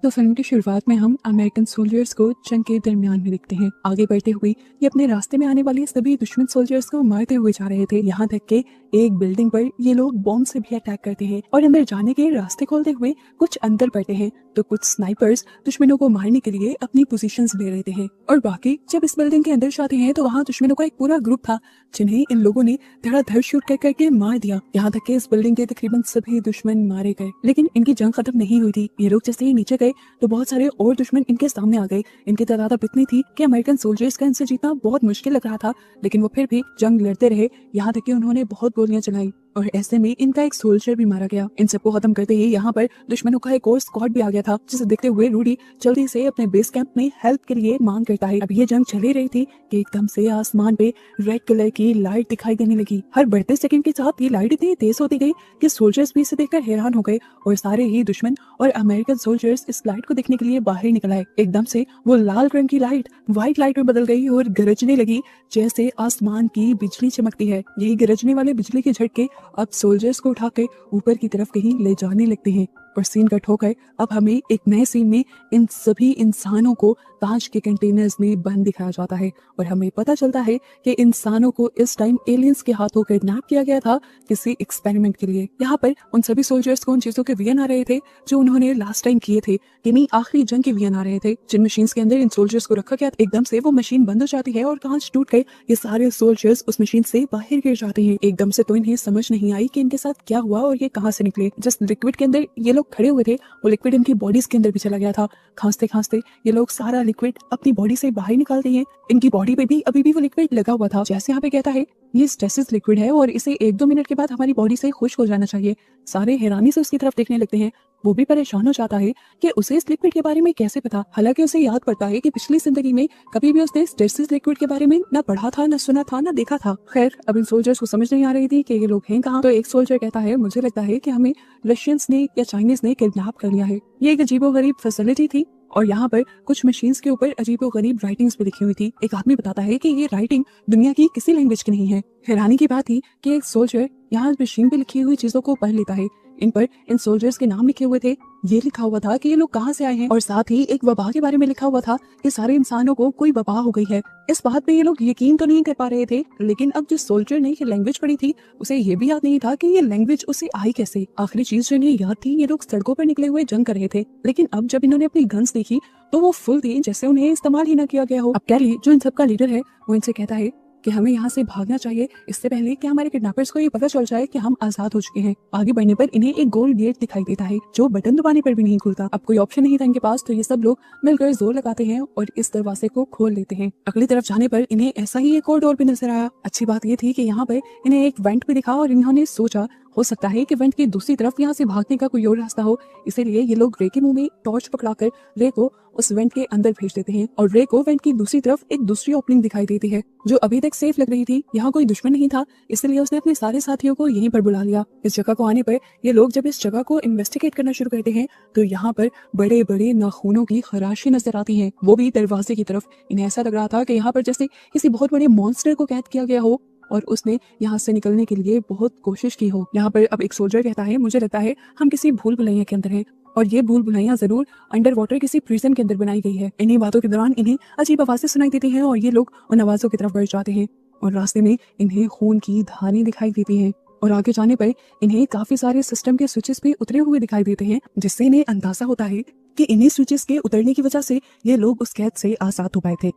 तो फिल्म की शुरुआत में हम अमेरिकन सोल्जर्स को जंग के दरमियान में देखते हैं। आगे बढ़ते हुए ये अपने रास्ते में आने वाले सभी दुश्मन सोल्जर्स को मारते हुए जा रहे थे। यहाँ तक के एक बिल्डिंग पर ये लोग बॉम्ब से भी अटैक करते हैं और अंदर जाने के रास्ते खोलते हुए कुछ अंदर बढ़ते हैं तो कुछ स्नाइपर्स दुश्मनों को मारने के लिए अपनी पोजीशंस ले लेते हैं। और बाकी जब इस बिल्डिंग के अंदर जाते हैं तो वहाँ दुश्मनों का एक पूरा ग्रुप था जिन्हें इन लोगों ने धड़ाधड़ शूट कर करके मार दिया। यहाँ तक के इस बिल्डिंग के तकरीबन सभी दुश्मन मारे गए, लेकिन इनकी जंग खत्म नहीं हुई थी। ये लोग जैसे ही नीचे गए तो बहुत सारे और दुश्मन इनके सामने आ गए। इनकी तादाद अब इतनी थी कि अमेरिकन सोल्जर्स का इनसे जीतना बहुत मुश्किल लग रहा था, लेकिन वो फिर भी जंग लड़ते रहे। यहाँ तक कि उन्होंने बहुत गोलियां चलाई और ऐसे में इनका एक सोल्जर भी मारा गया। इन सबको खत्म करते ही यहाँ पर दुश्मनों का एक और स्क्वाड भी आ गया था, जिसे देखते हुए रूडी जल्दी से अपने बेस कैंप में हेल्प के लिए मांग करता है। अब ये जंग चल ही रही थी कि एकदम से आसमान पे रेड कलर की लाइट दिखाई देने लगी। हर बढ़ते सेकंड के साथ ये लाइट इतनी तेज होती गई कि सोल्जर्स भी इसे देखकर हैरान हो गए और सारे ही दुश्मन और अमेरिकन सोल्जर्स इस लाइट को देखने के लिए बाहर निकल आए। एकदम से वो लाल रंग की लाइट व्हाइट लाइट में बदल गई और गरजने लगी जैसे आसमान की बिजली चमकती है। यही गरजने वाले बिजली के झटके अब सोल्जर्स को उठाकर ऊपर की तरफ कहीं ले जाने लगते हैं और सीन कट होकर अब हमें एक नए सीन में इन सभी इंसानों को कांच के कंटेनर्स में बंद दिखाया जाता है और हमें पता चलता है कि इंसानों को इस टाइम एलियंस के हाथों किडनैप किया गया था किसी एक्सपेरिमेंट के लिए। यहाँ पर उन सभी सोल्जर्स को उन चीजों के वीएन आ रहे थे जो उन्होंने लास्ट टाइम किए थे, यानी आखिरी जंग के वीएन आ रहे थे। जिन मशीन के अंदर इन सोल्जर्स को रखा गया एकदम से वो मशीन बंद हो जाती है और कांच टूट गए। ये सारे सोल्जर्स उस मशीन से बाहर गिर जाते हैं। एकदम से तो इन्हें समझ नहीं आई कि इनके साथ क्या हुआ और ये कहाँ से निकले। जिस लिक्विड के अंदर ये लोग खड़े हुए थे वो लिक्विड इनकी बॉडीज के अंदर भी चला गया था। खांसते खांसते ये लोग सारा लिक्विड अपनी बॉडी से बाहर निकालते हैं। इनकी बॉडी पे भी अभी भी वो लिक्विड लगा हुआ था। जैसे यहाँ पे कहता है ये स्टेसिस लिक्विड है और इसे 1-2 मिनट के बाद हमारी बॉडी से खुश्क हो जाना चाहिए। सारे हैरानी से उसकी तरफ देखने लगते हैं। वो भी परेशान हो जाता है कि उसे इस लिक्विड के बारे में कैसे पता। हालांकि उसे याद पड़ता है कि पिछली जिंदगी में कभी भी उसने स्टेसिस लिक्विड के बारे में ना पढ़ा था, ना सुना था, ना देखा था। खैर अब इन सोल्जर्स को समझ नहीं आ रही थी कि ये लोग हैं कहाँ। तो एक सोल्जर कहता है मुझे लगता है कि हमें रशियंस ने या चाइनीज ने किडनैप कर लिया है। ये एक अजीबोगरीब फैसिलिटी थी और यहाँ पर कुछ मशीन्स के ऊपर अजीबोगरीब राइटिंग्स भी लिखी हुई थी। एक आदमी बताता है कि ये राइटिंग दुनिया की किसी लैंग्वेज की नहीं है। हैरानी की बात थी कि एक सोल्जर यहाँ मशीन पे लिखी हुई चीजों को पढ़ लेता है। इन पर इन सोल्जर्स के नाम लिखे हुए थे। ये लिखा हुआ था कि ये लोग कहाँ से आए हैं और साथ ही एक वबा के बारे में लिखा हुआ था कि सारे इंसानों को कोई वबा हो गई है। इस बात पे ये लोग यकीन तो नहीं कर पा रहे थे, लेकिन अब जिस सोल्जर ने ये लैंग्वेज पढ़ी थी उसे ये भी याद नहीं था कि ये लैंग्वेज उसे आई कैसे। आखिरी चीज जो इन्हें याद थी ये लोग सड़कों पर निकले हुए जंग कर रहे थे, लेकिन अब जब इन्होंने अपनी गन्स देखी तो वो फुल थी जैसे उन्हें इस्तेमाल ही ना किया गया हो। अब कैली जो इन सबका लीडर है वो इनसे कहता है कि हमें यहाँ से भागना चाहिए इससे पहले कि हमारे किडनैपर्स को ये पता चल जाए कि हम आजाद हो चुके हैं। आगे बढ़ने पर इन्हें एक गोल्ड गेट दिखाई देता है जो बटन दबाने पर भी नहीं खुलता। अब कोई ऑप्शन नहीं था इनके पास, तो ये सब लोग मिलकर जोर लगाते हैं और इस दरवाजे को खोल लेते हैं। अगली तरफ जाने पर इन्हें ऐसा ही एक और डोर भी नजर आया। अच्छी बात ये थी कि यहाँ पर इन्हें एक वेंट भी दिखा और इन्होंने सोचा हो सकता है कि वेंट की दूसरी तरफ यहाँ से भागने का कोई और रास्ता हो। इसीलिए ये लोग रे के मुंह में टॉर्च पकड़ाकर रे को उस वेंट के अंदर भेज देते हैं और रे को वेंट की दूसरी तरफ एक दूसरी ओपनिंग दिखाई देती है जो अभी तक सेफ लग रही थी। यहाँ कोई दुश्मन नहीं था, इसलिए उसने अपने सारे साथियों को यहीं पर बुला लिया। इस जगह को आने पर ये लोग जब इस जगह को इन्वेस्टिगेट करना शुरू करते हैं तो यहाँ पर बड़े बड़े नाखूनों की खराशी नजर आती है, वो भी दरवाजे की तरफ। इन्हें ऐसा लग रहा था कि यहाँ पर जैसे किसी बहुत बड़े मॉन्स्टर को कैद किया गया हो और उसने यहाँ से निकलने के लिए बहुत कोशिश की हो। यहाँ पर अब एक सोल्जर कहता है मुझे लगता है हम किसी भूल भुलैया के अंदर हैं और ये भूल भुलैया जरूर अंडर वाटर किसी प्रिजन के अंदर बनाई गई है। इन्हीं बातों के दौरान इन्हें अजीब आवाजें सुनाई देती हैं और ये लोग उन आवाजों की तरफ बढ़ जाते हैं और रास्ते में इन्हें खून की धारें दिखाई देती हैं और आगे जाने पर इन्हें काफी सारे सिस्टम के स्विचेस भी उतरे हुए दिखाई देते हैं, जिससे इन्हें अंदाजा होता है कि इन्हीं स्विचेस के उतरने की वजह से ये लोग उस कैद से आजाद हो पाए थे।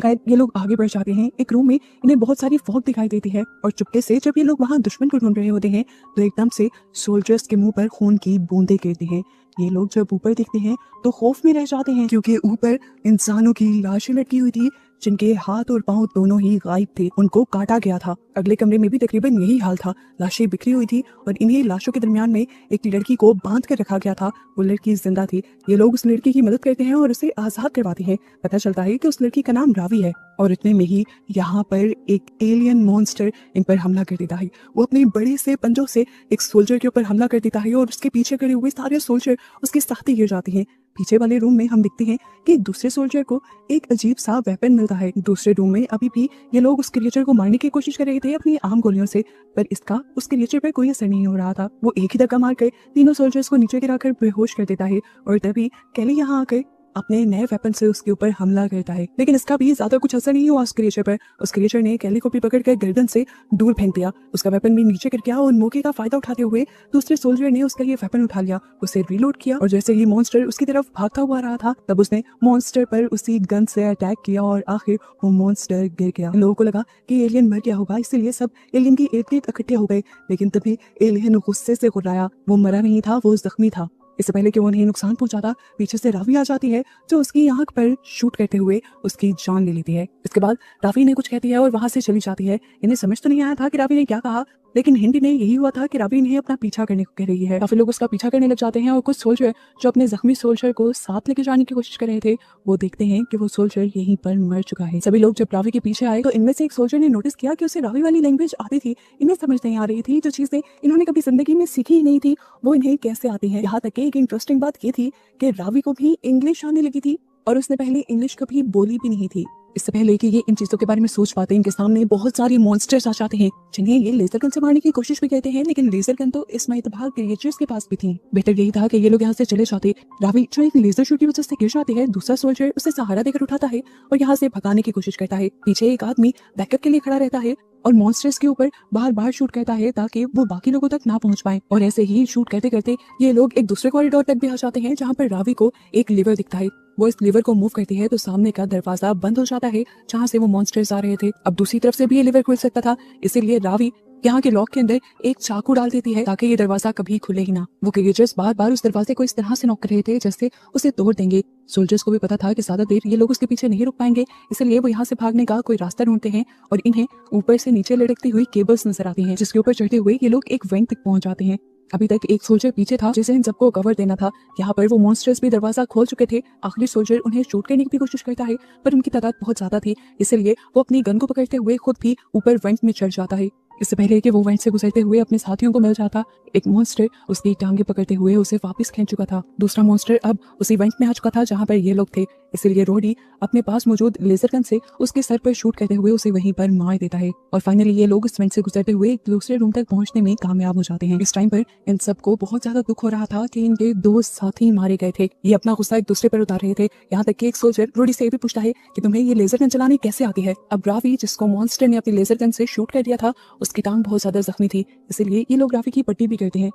ये लोग आगे बढ़ जाते हैं। एक रूम में इन्हें बहुत सारी फॉग दिखाई देती है और चुपके से जब ये लोग वहां दुश्मन को ढूंढ रहे होते हैं तो एकदम से सोल्जर्स के मुंह पर खून की बूंदें गिरती हैं। ये लोग जब ऊपर देखते हैं तो खौफ में रह जाते हैं क्योंकि ऊपर इंसानों की लाशें लटकी हुई थी जिनके हाथ और पांव दोनों ही गायब थे, उनको काटा गया था। अगले कमरे में भी तकरीबन यही हाल था, लाशें बिखरी हुई थी और इन्हीं लाशों के दरमियान में एक लड़की को बांध कर रखा गया था। वो लड़की जिंदा थी। ये लोग उस लड़की की मदद करते हैं और उसे आजाद करवाते हैं। पता चलता है कि उस लड़की का नाम रावी है और इतने में ही यहाँ पर एक एलियन मॉन्स्टर इन पर हमला कर देता है। वो अपने बड़े से पंजों से एक सोल्जर के ऊपर हमला कर देता है और उसके पीछे खड़े हुए सारे सोल्जर उसके साथ ही गिर जाते हैं। पीछे वाले रूम में हम देखते हैं कि एक दूसरे सोल्जर को एक अजीब सा वेपन मिलता है। दूसरे रूम में अभी भी ये लोग उस क्रिएचर को मारने की कोशिश कर रहे थे अपनी आम गोलियों से, पर इसका उस क्रिएचर पर कोई असर नहीं हो रहा था। वो एक ही धक्का मारकर तीनों सोल्जर्स को नीचे गिराकर बेहोश कर देता है और तभी कैली यहाँ आकर अपने नए वेपन से उसके ऊपर हमला करता है, लेकिन इसका भी ज्यादा कुछ असर नहीं हुआ उस क्रिएचर पर। उस क्रिएचर ने कैली को भी पकड़कर गर्दन से दूर फेंक दिया, उसका वेपन भी नीचे गिर गया और मौके का फायदा उठाते हुए दूसरे सोल्जर ने उसका ये वेपन उठा लिया, उसे रीलोड किया और जैसे ही मॉन्स्टर उसकी तरफ भागता हुआ रहा था तब उसने मॉन्स्टर पर उसी गन से अटैक किया और आखिर वो मॉन्स्टर गिर गया। लोगों को लगा कि एलियन मर गया होगा, इसीलिए सब एलियन की इर्द-गिर्द इकट्ठे हो गए, लेकिन तभी एलियन गुस्से से गुर्राया। वो मरा नहीं था, वो जख्मी था। इससे पहले कि वो उन्हें नुकसान पहुंचाता, पीछे से रावी आ जाती है जो उसकी आंख पर शूट करते हुए उसकी जान ले लेती है। इसके बाद रावी ने कुछ कहती है और वहां से चली जाती है। इन्हें समझ तो नहीं आया था कि रावी ने क्या कहा, लेकिन हिंदी में यही हुआ था कि रावी इन्हें अपना पीछा करने को कह रही है। काफी लोग उसका पीछा करने लग जाते हैं और कुछ सोल्जर जो अपने जख्मी सोल्जर को साथ लेके जाने की कोशिश कर रहे थे वो देखते हैं कि वो सोल्जर यहीं पर मर चुका है। सभी लोग जब रावी के पीछे आए तो इनमें से एक सोल्जर ने नोटिस किया कि उसे रावी वाली लैंग्वेज आती थी। इन्हें समझ नहीं आ रही थी जो चीजें इन्होंने कभी जिंदगी में सीखी ही नहीं थी वो इन्हें कैसे आती है। यहाँ तक कि एक इंटरेस्टिंग बात ये थी कि रावी को भी इंग्लिश आने लगी थी और उसने पहले इंग्लिश कभी बोली भी नहीं थी। इससे पहले कि ये इन चीजों के बारे में सोच पाते इनके सामने बहुत सारे मॉन्स्टर्स आ जाते हैं जिन्हें ये लेजर गन से मारने की कोशिश भी करते हैं, लेकिन लेजर गन तो इस इतबार क्रिएचर्स के पास भी थी। बेहतर यही था कि ये लोग यहाँ से चले जाते। रावी जो एक लेजर शूट की वजह से गिर जाती है, दूसरा सोल्जर उसे सहारा देकर उठाता है और यहाँ से भगाने की कोशिश करता है। पीछे एक आदमी बैकअप के लिए खड़ा रहता है और मॉन्स्टर्स के ऊपर बार बार शूट करता है ताकि वो बाकी लोगों तक ना पहुंच पाए। और ऐसे ही शूट करते करते ये लोग एक दूसरे कॉरिडोर तक भी आ जाते हैं जहाँ पर रावी को एक लीवर दिखता है। वो इस लीवर को मूव करती है तो सामने का दरवाजा बंद हो जाता है जहाँ से वो मॉन्स्टर्स आ रहे थे। अब दूसरी तरफ से भी ये लीवर खुल सकता था, इसीलिए रावी यहाँ के लॉक के अंदर एक चाकू डाल देती है ताकि ये दरवाजा कभी खुले ही ना। वो क्रिएचर्स बार बार उस दरवाजे को इस तरह से नॉक कर रहे थे जैसे उसे तोड़ देंगे। सोल्जर्स को भी पता था कि ज्यादा देर ये लोग उसके पीछे नहीं रुक पाएंगे, इसलिए वो यहाँ से भागने का कोई रास्ता ढूंढते हैं और इन्हें ऊपर से नीचे लटकती हुई केबल्स नजर आती हैं जिसके ऊपर चढ़ते हुए ये लोग एक वेंट तक पहुंच जाते हैं। अभी तक एक सोल्जर पीछे था जिसे इन सबको कवर देना था। यहाँ पर वो मॉन्स्टर्स भी दरवाजा खोल चुके थे। आखिरी सोल्जर उन्हें शूट करने की भी कोशिश करता है पर उनकी तादाद बहुत ज्यादा थी, इसलिए वो अपनी गन को पकड़ते हुए खुद भी ऊपर वेंट में चढ़ जाता है। इससे पहले कि वो वेंट से गुजरते हुए अपने साथियों को मिल जाता, एक मॉन्स्टर उसकी टांगे पकड़ते हुए उसे वापस खींच चुका था। दूसरा मॉन्स्टर अब उसी वेंट में आ चुका था जहाँ पर ये लोग थे, इसलिए रोडी अपने पास मौजूद लेजर गन से उसके सर पर शूट करते हुए उसे वहीं पर मार देता है। और फाइनली ये लोग इस वेंट से गुजरते हुए एक दूसरे रूम तक पहुंचने में कामयाब हो जाते हैं। इस टाइम पर इन सबको बहुत ज्यादा दुख हो रहा था कि इनके दो साथी मारे गए थे। ये अपना गुस्सा एक दूसरे पर उतार रहे थे। यहाँ तक कि एक सोल्जर रोडी से भी पूछता है कि तुम्हें ये लेजर गन चलानी कैसे आती है। अब रावी जिसको मॉन्स्टर ने अपनी लेजर गन से शूट कर दिया था उसकी टांग बहुत ज्यादा जख्मी थी, इसीलिए ये लोग रावी की पट्टी भी करते हैं।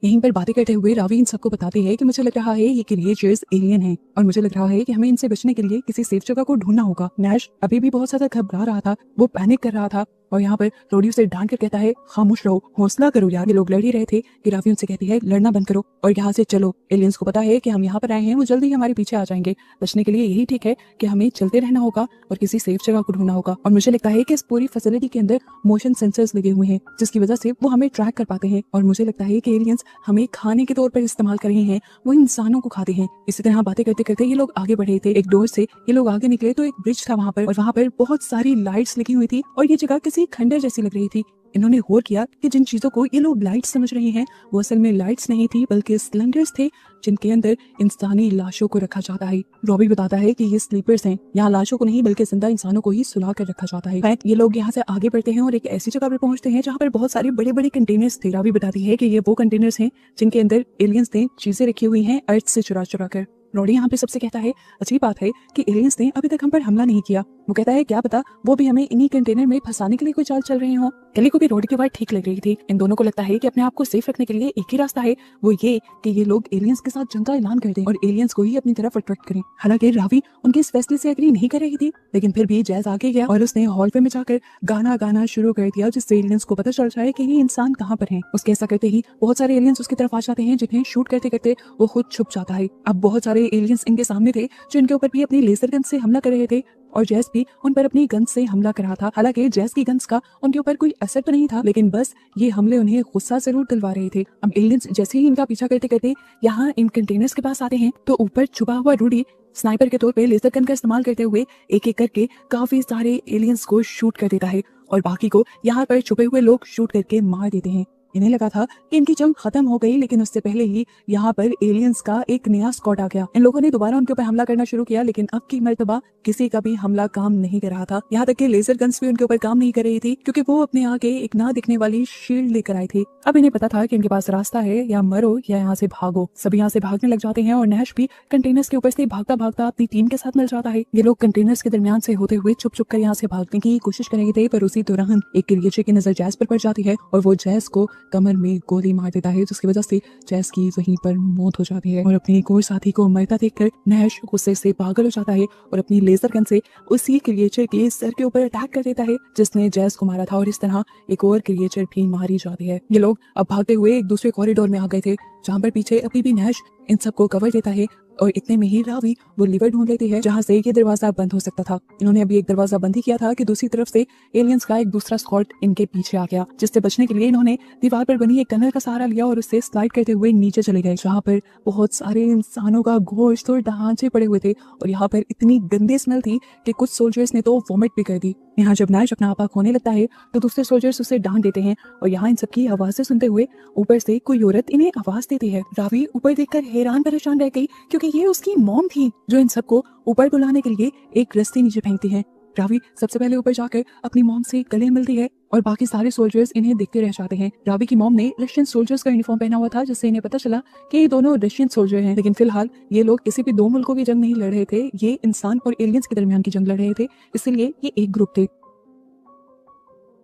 यहीं पर बातें करते हुए रावी इन सबको बताती है कि मुझे लग रहा है ये क्रिएचर्स एलियन हैं और मुझे लग रहा है कि हमें इनसे बचने के लिए किसी सेफ जगह को ढूंढना होगा। नैश अभी भी बहुत ज्यादा घबरा रहा था, वो पैनिक कर रहा था और यहाँ पर रोडी उसे डांट कर कहता है खामोश रहो, हौसला करो यार। ये लोग लड़ ही रहे थे कि रावी उनसे कहती है लड़ना बंद करो और यहाँ से चलो। एलियंस को पता है कि हम यहाँ पर आए हैं, वो जल्दी ही हमारे पीछे आ जाएंगे। बचने के लिए यही ठीक है कि हमें चलते रहना होगा और किसी सेफ जगह को ढूंढना होगा। और मुझे लगता है कि इस पूरी फैसिलिटी के अंदर मोशन सेंसर्स लगे हुए हैं जिसकी वजह से वो हमें ट्रैक कर पाते हैं और मुझे लगता है कि एलियंस हमें खाने के तौर पर इस्तेमाल कर रहे हैं, वो इंसानों को खाते हैं। इसी तरह बातें करते करते ये लोग आगे बढ़े थे। एक डोर से ये लोग आगे निकले तो एक ब्रिज था वहाँ पर और वहाँ पर बहुत सारी लाइट्स लगी हुई थी और ये जगह किसी खंडर जैसी लग रही थी। इन्होंने गौर किया कि जिन चीजों को ये लोग लाइट्स समझ रहे हैं वो असल में लाइट्स नहीं थी बल्कि सिलेंडर्स थे जिनके अंदर इंसानी लाशों को रखा जाता है। रॉबी बताता है कि ये स्लीपर्स हैं, यहाँ लाशों को नहीं बल्कि जिंदा इंसानों को ही सुला कर रखा जाता है। ये लोग यहाँ से आगे बढ़ते हैं और एक ऐसी जगह पर पहुंचते हैं जहाँ पर बहुत सारे बड़े बड़े कंटेनर्स थे। रॉबी बताती है कि ये वो कंटेनर्स हैं जिनके अंदर एलियंस ने चीजें रखी हुई हैं अर्थ से चुरा चुरा कर। रॉडी यहाँ पे सबसे कहता है अच्छी बात है कि एलियंस ने अभी तक हम पर हमला नहीं किया। वो कहता है क्या पता वो भी हमें इन्हीं कंटेनर में फंसाने के लिए कोई चाल चल रहे हो। केली को भी रॉडी की बात ठीक लग रही थी। इन दोनों को लगता है कि अपने आप को सेफ रखने के लिए एक ही रास्ता है, वो ये कि ये लोग एलियंस के साथ जंग का ऐलान कर दें और एलियंस को ही अपनी तरफ अट्रैक्ट करें। हालांकि रावी उनके इस फैसले से एग्री नहीं कर रही थी, लेकिन फिर भी जैज आगे गया और उसने हॉलवे में जाकर गाना गाना शुरू कर दिया जिससे एलियंस को पता चल जाए कि ये इंसान कहाँ पर है। उसके ऐसा करते ही बहुत सारे एलियंस उसकी तरफ आ जाते हैं जिन्हें शूट करते करते वो खुद छुप जाता है। अब बहुत सारे एलियंस इनके सामने थे जो इनके ऊपर भी अपनी लेजर गन से हमला कर रहे थे और जैस भी उन पर अपनी गन से हमला कर रहा था। हालांकि जैस की गन्स का उनके ऊपर कोई असर तो नहीं था, लेकिन बस ये हमले उन्हें गुस्सा जरूर दिलवा रहे थे। अब एलियंस जैसे ही इनका पीछा करते करते यहाँ इन कंटेनर्स के पास आते हैं तो ऊपर छुपा हुआ रूडी स्नाइपर के तौर पे लेजर गन का इस्तेमाल करते हुए एक एक करके काफी सारे एलियंस को शूट कर देता है और बाकी को यहाँ पर छुपे हुए लोग शूट करके मार देते हैं। इन्हें लगा था कि इनकी जंग खत्म हो गई, लेकिन उससे पहले ही यहाँ पर एलियंस का एक नया स्क्वाड आ गया। इन लोगों ने दोबारा उनके ऊपर हमला करना शुरू किया, लेकिन अब की मर्तबा किसी का भी हमला काम नहीं कर रहा था। यहाँ तक कि लेजर गन्स भी उनके ऊपर काम नहीं कर रही थी, क्योंकि वो अपने आगे एक ना दिखने वाली शील्ड लेकर आई थी। अब इन्हें पता था कि इनके पास रास्ता है, या मरो या यहाँ से भागो। सभी यहाँ से भागने लग जाते हैं और नैश भी कंटेनर्स के ऊपर से भागता भागता अपनी टीम के साथ मिल जाता है। ये लोग कंटेनर्स के दरमियान से होते हुए छुप छुप कर यहाँ से भागने की कोशिश कर रहे थे, पर उसी दौरान एक क्रिएचर की नजर जैस पर पड़ जाती है और वो जैस को कमर में गोली मार देता है, जिसकी वजह से जैस की वहीं पर मौत हो जाती है। और अपने एक और साथी को मरता देखकर नैश गुस्से से पागल हो जाता है और अपनी लेजर गन से उसी क्रिएचर के सर के ऊपर अटैक कर देता है जिसने जैस को मारा था, और इस तरह एक और क्रिएचर भी मारी जाती है। ये लोग अब भागते हुए एक दूसरे कॉरिडोर में आ गए थे, जहाँ पर पीछे अभी भी नैश इन सबको कवर देता है, और इतने में ही रावी वो लीवर ढूंढ लेती है जहाँ से ये दरवाजा बंद हो सकता था। इन्होंने अभी एक दरवाजा बंद ही किया था कि दूसरी तरफ से एलियंस का एक दूसरा स्क्वाड इनके पीछे आ गया, जिससे बचने के लिए इन्होंने दीवार पर बनी एक टनल का सहारा लिया और उससे स्लाइड करते हुए नीचे चले गए, जहाँ पर बहुत सारे इंसानों का गोश्त और ढांचे पड़े हुए थे। और यहाँ पर इतनी गंदी स्मेल थी कि कुछ सोल्जर्स ने तो वॉमिट भी कर दी। यहाँ जब नैश अपना आपा खोने लगता है तो दूसरे सोल्जर्स उसे डांट देते हैं, और यहाँ इन सबकी आवाजें सुनते हुए ऊपर से कोई औरत इन्हें आवाज देती है। रावी ऊपर देखकर हैरान परेशान रह गई, क्योंकि ये उसकी मॉम थी जो इन सबको ऊपर बुलाने के लिए एक रस्सी नीचे फेंकती है। रावी सबसे पहले ऊपर जाकर अपनी मॉम से गले मिलती है और बाकी सारे सोल्जर्स इन्हें देखते रह जाते हैं। रावी की मॉम ने रशियन सोल्जर्स का यूनिफॉर्म पहना हुआ था, जिससे इन्हें पता चला कि ये दोनों रशियन सोल्जर हैं। लेकिन फिलहाल ये लोग किसी भी दो मुल्कों की जंग नहीं लड़ रहे थे, ये इंसान और एलियंस के दरमियान की जंग लड़ रहे थे, इसलिए ये एक ग्रुप थे।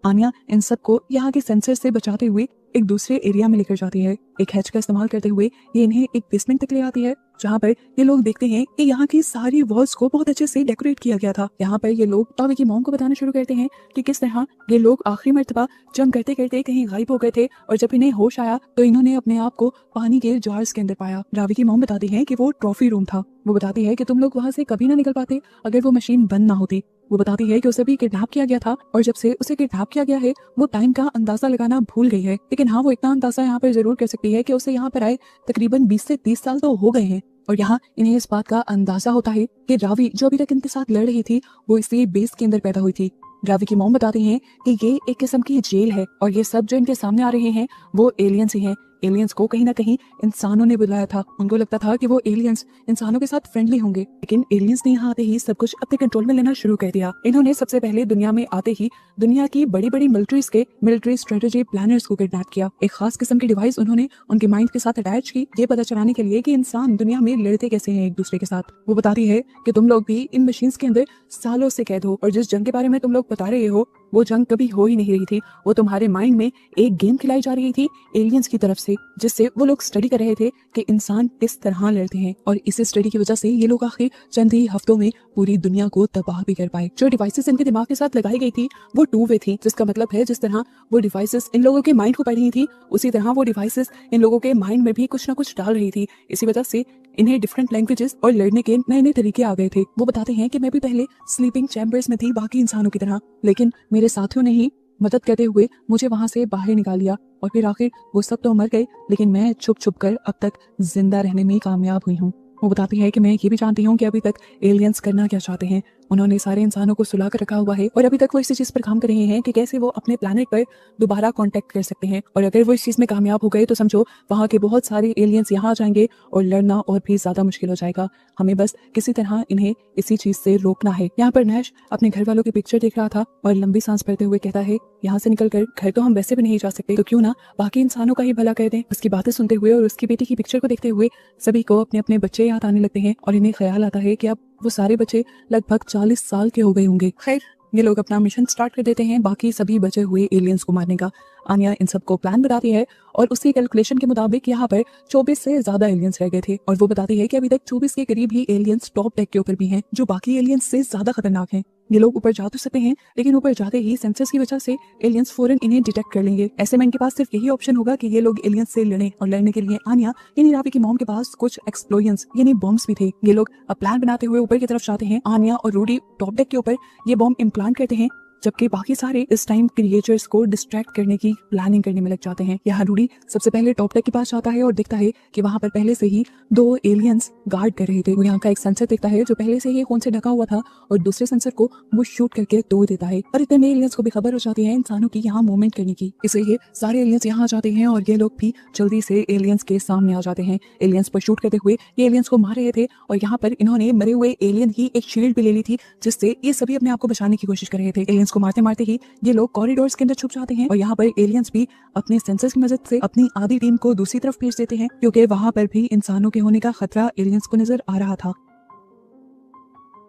आनिया इन सबको यहाँ के सेंसर से बचाते हुए एक दूसरे एरिया में लेकर जाती है। एक हैच का इस्तेमाल करते हुए ये इन्हें एक बेसमेंट तक ले आती है, जहाँ पर ये लोग देखते हैं कि यहाँ की सारी वॉल्स को बहुत अच्छे से डेकोरेट किया गया था। यहाँ पर ये लोग रावी की मॉम को बताना शुरू करते हैं कि किस तरह ये लोग आखिरी मर्तबा जंग करते करते कहीं गायब हो गए थे, और जब इन्हें होश आया तो इन्होंने अपने आप को पानी के जार्स के अंदर पाया। रावी की मॉम बताती है कि वो ट्रॉफी रूम था। वो बताती है कि तुम लोग वहाँ से कभी ना निकल पाते अगर वो मशीन बंद ना होती। वो बताती है कि उसे भी किडनैप किया गया था, और जब से उसे किडनैप किया गया है वो टाइम का अंदाजा लगाना भूल गई है। लेकिन हाँ, वो इतना अंदाजा यहाँ पर जरूर कर सकती है कि उसे यहाँ पर आए तकरीबन 20 से 30 साल तो हो गए हैं। और यहाँ इन्हें इस बात का अंदाजा होता है कि रावी जो अभी तक इनके साथ लड़ रही थी वो इसी बेस के अंदर पैदा हुई थी। रावी की मॉम बताती हैं कि ये एक किस्म की जेल है, और ये सब जो इनके सामने आ रहे हैं वो एलियंस ही हैं। एलियंस को कहीं ना कहीं इंसानों ने बुलाया था। उनको लगता था कि वो एलियंस इंसानों के साथ फ्रेंडली होंगे, लेकिन एलियंस ने यहाँ आते ही सब कुछ अपने कंट्रोल में लेना शुरू कर दिया। इन्होंने सबसे पहले दुनिया में आते ही दुनिया की बड़ी बड़ी मिलिट्रीज के मिलिट्री स्ट्रेटेजी प्लानर्स को किडनैप किया। एक खास किस्म की डिवाइस उन्होंने उनके माइंड के साथ अटैच की, ये पता चलाने के लिए कि इंसान दुनिया में लड़ते कैसे हैं एक दूसरे के साथ। वो बताती है कि तुम लोग भी इन मशीन्स के अंदर सालों से कैद हो, और जिस जंग के बारे में तुम लोग बता रहे हो वो जंग कभी हो ही नहीं रही थी। वो तुम्हारे माइंड में एक गेम खिलाई जा रही थी एलियंस की तरफ से, जिससे वो लोग स्टडी कर रहे थे कि इंसान किस तरह लड़ते हैं, और इस स्टडी की वजह से ये लोग आखिर चंद ही हफ्तों में पूरी दुनिया को तबाह भी कर पाए। जो डिवाइसेस इनके दिमाग के साथ लगाई गई थी वो टू वे थी, जिसका मतलब है जिस तरह वो डिवाइसेस इन लोगों के माइंड को पढ़ रही थी उसी तरह वो डिवाइसेस इन लोगों के माइंड में भी कुछ ना कुछ डाल रही थी। इसी वजह से इन्हें डिफरेंट लैंग्वेजेस और लड़ने के नए नए तरीके आ गए थे। वो बताते हैं कि मैं भी पहले स्लीपिंग चैम्बर्स में थी बाकी इंसानों की तरह, लेकिन मेरे साथियों ने ही मदद करते हुए मुझे वहां से बाहर निकाल लिया, और फिर आखिर वो सब तो मर गए, लेकिन मैं छुप छुप कर अब तक जिंदा रहने में कामयाब हुई हूँ। वो बताती है कि मैं ये भी जानती हूँ कि अभी तक एलियंस करना क्या चाहते हैं। उन्होंने सारे इंसानों को सुला कर रखा हुआ है, और अभी तक वो इसी चीज पर काम कर रहे हैं कि कैसे वो अपने प्लेनेट पर दोबारा कांटेक्ट कर सकते हैं। और अगर वो इस चीज में कामयाब हो गए तो समझो वहाँ के बहुत सारे एलियंस यहाँ आ जाएंगे और लड़ना और भी ज्यादा मुश्किल हो जाएगा। हमें बस किसी तरह इन्हें इसी चीज से रोकना है। यहाँ पर नैश अपने घर वालों की पिक्चर देख रहा था और लंबी सांस भरते हुए कहता है, यहाँ से निकल कर घर तो हम वैसे भी नहीं जा सकते, तो क्यों ना बाकी इंसानों का ही भला कर दें। उसकी बातें सुनते हुए और उसकी बेटी की पिक्चर को देखते हुए सभी को अपने अपने बच्चे याद आने लगते हैं, और इन्हें ख्याल आता है कि अब वो सारे बच्चे लगभग 40 साल के हो गए होंगे। खैर, ये लोग अपना मिशन स्टार्ट कर देते हैं बाकी सभी बचे हुए एलियंस को मारने का। आनिया इन सबको प्लान बताती है, और उसी कैलकुलेशन के मुताबिक यहाँ पर 24 से ज्यादा एलियंस रह गए थे, और वो बताती है कि अभी तक 24 के करीब ही एलियंस टॉप डेक के ऊपर भी हैं, जो बाकी एलियंस से ज्यादा खतरनाक हैं। ये लोग ऊपर जा तो सकते हैं, लेकिन ऊपर जाते ही सेंसर्स की वजह से एलियंस फौरन इन्हें डिटेक्ट कर लेंगे। ऐसे में इनके पास सिर्फ यही ऑप्शन होगा कि ये लोग एलियंस से लड़ें, और लड़ने के लिए आनिया यानी रावी की मॉम के पास कुछ एक्सप्लोजन्स यानी बॉम्ब्स भी थे। ये लोग अब प्लान बनाते हुए ऊपर की तरफ जाते हैं। आनिया और रूडी टॉप डेक के ऊपर ये बॉम्ब इम्प्लांट करते हैं, जबकि बाकी सारे इस टाइम क्रिएचर्स को डिस्ट्रैक्ट करने की प्लानिंग करने में लग जाते हैं। यहाँ रूडी सबसे पहले टॉप डेक के पास जाता है और देखता है कि वहाँ पर पहले से ही 2 एलियंस गार्ड कर रहे थे। वो यहाँ का एक सेंसर देखता है जो पहले से ही खून से ढका हुआ था और दूसरे सेंसर को वो शूट करके तोड़ देता है। और इतने में एलियंस को भी खबर हो जाती है इंसानों की यहाँ मूवमेंट करने की, इसलिए सारे एलियंस यहाँ आ जाते हैं और ये लोग भी जल्दी से एलियंस के सामने आ जाते हैं। एलियंस पर शूट करते हुए ये एलियंस को मार रहे थे और यहाँ पर इन्होंने मरे हुए एलियन की एक शील्ड भी ले ली थी जिससे ये सभी अपने आप को बचाने की कोशिश कर रहे थे। एलियंस को मारते मारते ही ये लोग कॉरिडोर्स के अंदर छुप जाते हैं और यहाँ पर एलियंस भी अपने सेंसर्स की मदद से अपनी आधी टीम को दूसरी तरफ भेज देते हैं क्योंकि वहां पर भी इंसानों के होने का खतरा एलियंस को नजर आ रहा था।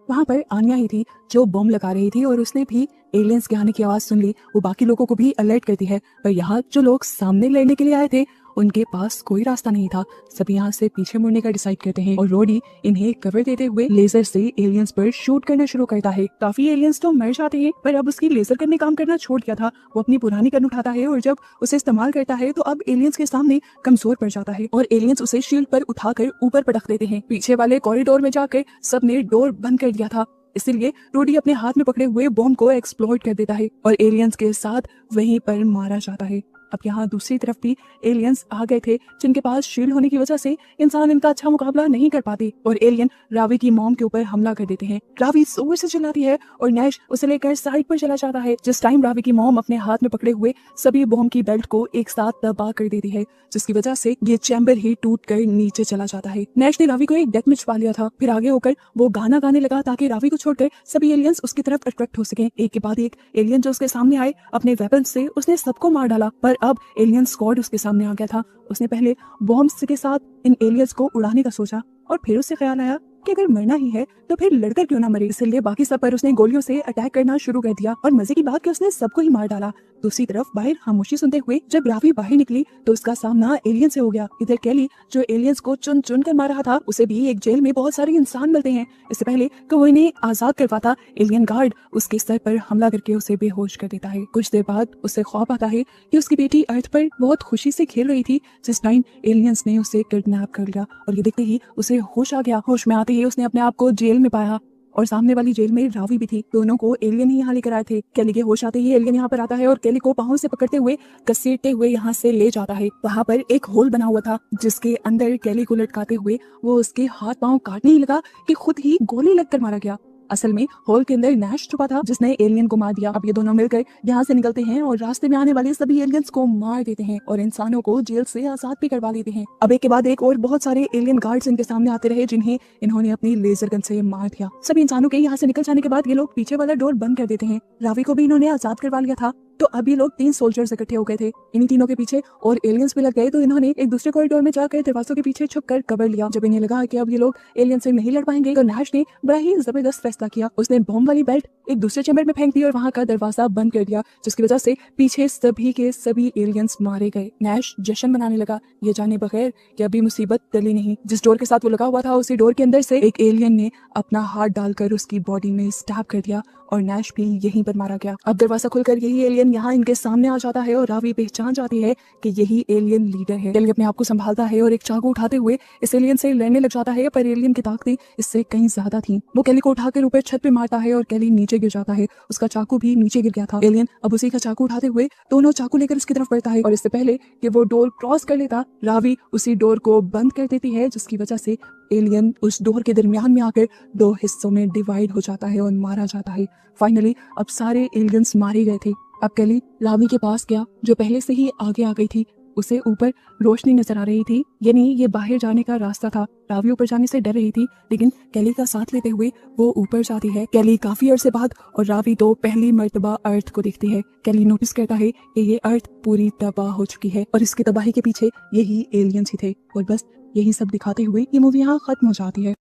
वहां पर आन्या ही थी जो बम लगा रही थी और उसने भी एलियंस के आने की आवाज सुन ली। वो बाकी लोगों को भी अलर्ट करती है पर यहाँ जो लोग सामने लड़ने के लिए आए थे उनके पास कोई रास्ता नहीं था। सभी यहाँ से पीछे मुड़ने का डिसाइड करते हैं और रोडी इन्हें कवर देते हुए लेजर से एलियंस पर शूट करना शुरू करता है। काफी एलियंस तो मर जाते हैं पर अब उसकी लेजर गन ने काम करना छोड़ दिया था। वो अपनी पुरानी गन उठाता है और जब उसे इस्तेमाल करता है तो अब एलियंस के सामने कमजोर पड़ जाता है और एलियंस उसे शील्ड पर उठाकर ऊपर पटक देते हैं। पीछे वाले कॉरिडोर में जाकर सबने डोर बंद कर दिया था, इसलिए रोडी अपने हाथ में पकड़े हुए बॉम्ब को एक्सप्लोड कर देता है और एलियंस के साथ वहीं पर मारा जाता है। अब यहाँ दूसरी तरफ भी एलियंस आ गए थे जिनके पास शील्ड होने की वजह से इंसान इनका अच्छा मुकाबला नहीं कर पाते और एलियन रावी की मॉम के ऊपर हमला कर देते हैं। रावी जोर से चिल्लाती है और नैश उसे लेकर साइड पर चला जाता है। जिस टाइम रावी की मॉम अपने हाथ में पकड़े हुए सभी बॉम्ब की बेल्ट को एक साथ दबा कर देती है जिसकी वजह से ये चैम्बर ही टूट कर नीचे चला जाता है। नैश ने रावी को एक डेथ मैच पा लिया था, फिर आगे होकर वो गाना गाने लगा ताकि रावी को छोड़कर सभी एलियंस उसकी तरफ अट्रैक्ट हो सके। एक के बाद एक एलियन जो उसके सामने आए अपने वेपन से उसने सबको मार डाला पर अब एलियन स्क्वाड उसके सामने आ गया था। उसने पहले बॉम्ब्स के साथ इन एलियंस को उड़ाने का सोचा और फिर उसे ख्याल आया कि अगर मरना ही है तो फिर लड़कर क्यों ना मरे, इसलिए बाकी सब पर उसने गोलियों से अटैक करना शुरू कर दिया और मजे की बात कि उसने सबको ही मार डाला। दूसरी तरफ बाहर खामोशी सुनते हुए जब रावी बाहर निकली तो उसका सामना एलियन से हो गया। इधर कैली जो एलियंस को चुन चुन कर मार रहा था उसे भी एक जेल में बहुत सारे इंसान मिलते हैं। इससे पहले कि वो इन्हें आजाद करवाता एलियन गार्ड उसके सर पर हमला करके उसे बेहोश कर देता है। कुछ देर बाद उसे ख्वाब आता है कि उसकी बेटी अर्थ पर बहुत खुशी से खेल रही थी जिस टाइम एलियंस ने उसे किडनैप कर लिया और ये देखते ही उसे होश आ गया। होश में आते ही उसने अपने आप को जेल में पाया और सामने वाली जेल में रावी भी थी। दोनों को एलियन ही यहाँ लेकर आए थे। कैली के होश आते ही एलियन यहाँ पर आता है और कैली को पाँव से पकड़ते हुए घसीटते हुए यहाँ से ले जाता है। वहाँ पर एक होल बना हुआ था जिसके अंदर कैली को लटकाते हुए वो उसके हाथ पाँव काटने ही लगा कि खुद ही गोली लगकर मारा गया। असल में होल के अंदर नैश छुपा था जिसने एलियन को मार दिया। अब ये दोनों मिलकर यहाँ से निकलते हैं और रास्ते में आने वाले सभी एलियंस को मार देते हैं और इंसानों को जेल से आजाद भी करवा लेते हैं। अब एक के बाद एक और बहुत सारे एलियन गार्ड्स इनके सामने आते रहे जिन्हें इन्होंने अपनी लेजर गन से मार दिया। सभी इंसानों के यहाँ से निकल जाने के बाद ये लोग पीछे वाला डोर बंद कर देते हैं। रावी को भी इन्होंने आजाद करवा लिया था तो अब ये लोग 3 सोल्जर्स इकट्ठे हो गए थे। इन्हीं तीनों के पीछे और एलियंस भी लग गए तो इन्होंने एक दूसरे कॉरिडोर में जाकर दरवाजों के पीछे छुपकर कवर लिया। जब इन्हें लगा कि अब ये लोग एलियन से नहीं लड़ पाएंगे तो नैश ने बड़ा ही जबरदस्त फैसला किया। उसने बॉम्ब वाली बेल्ट एक दूसरे चैम्बर में फेंक दी और वहाँ का दरवाजा बंद कर दिया जिसकी वजह से पीछे सभी के सभी एलियंस मारे गए। नैश जश्न मनाने लगा ये जाने बगैर कि अभी मुसीबत टली नहीं। जिस डोर के साथ वो लगा हुआ था उसी डोर के अंदर से एक एलियन ने अपना हाथ डालकर उसकी बॉडी में स्टैब कर दिया और नैश भी यहीं पर मारा गया। अब दरवाजा खुलकर यही एलियन यहाँ इनके सामने आ जाता है और रावी पहचान जाती है कि यही एलियन लीडर है। कैली अपने आप को संभालता है और एक चाकू उठाते हुए इस एलियन से लड़ने लग जाता है पर एलियन की ताकतें इससे कहीं ज्यादा थी। वो कैली को उठाकर ऊपर छत पे मारता है और कैली नीचे गिर जाता है। उसका चाकू भी नीचे गिर गया था। एलियन अब उसी का चाकू उठाते हुए दोनों चाकू लेकर उसकी तरफ बढ़ता है और इससे पहले कि वो डोर क्रॉस कर लेता रावी उसी डोर को बंद कर देती है जिसकी वजह से एलियन उस डोर के दरमियान में आकर 2 हिस्सों में डिवाइड हो जाता है और मारा जाता है। फाइनली अब सारे एलियंस मारे गए थे। अब कैली रावी के पास गया जो पहले से ही आगे आ गई थी। उसे ऊपर रोशनी नजर आ रही थी, यानी ये बाहर जाने का रास्ता था। रावी ऊपर जाने से डर रही थी लेकिन कैली का साथ लेते हुए वो ऊपर जाती है। कैली काफी अरसे बाद और रावी तो पहली मर्तबा अर्थ को देखती है। कैली नोटिस करता है कि ये अर्थ पूरी तबाह हो चुकी है और इसकी तबाही के पीछे यही एलियंस ही थे और बस यही सब दिखाते हुए ये मूवी यहाँ खत्म हो जाती है।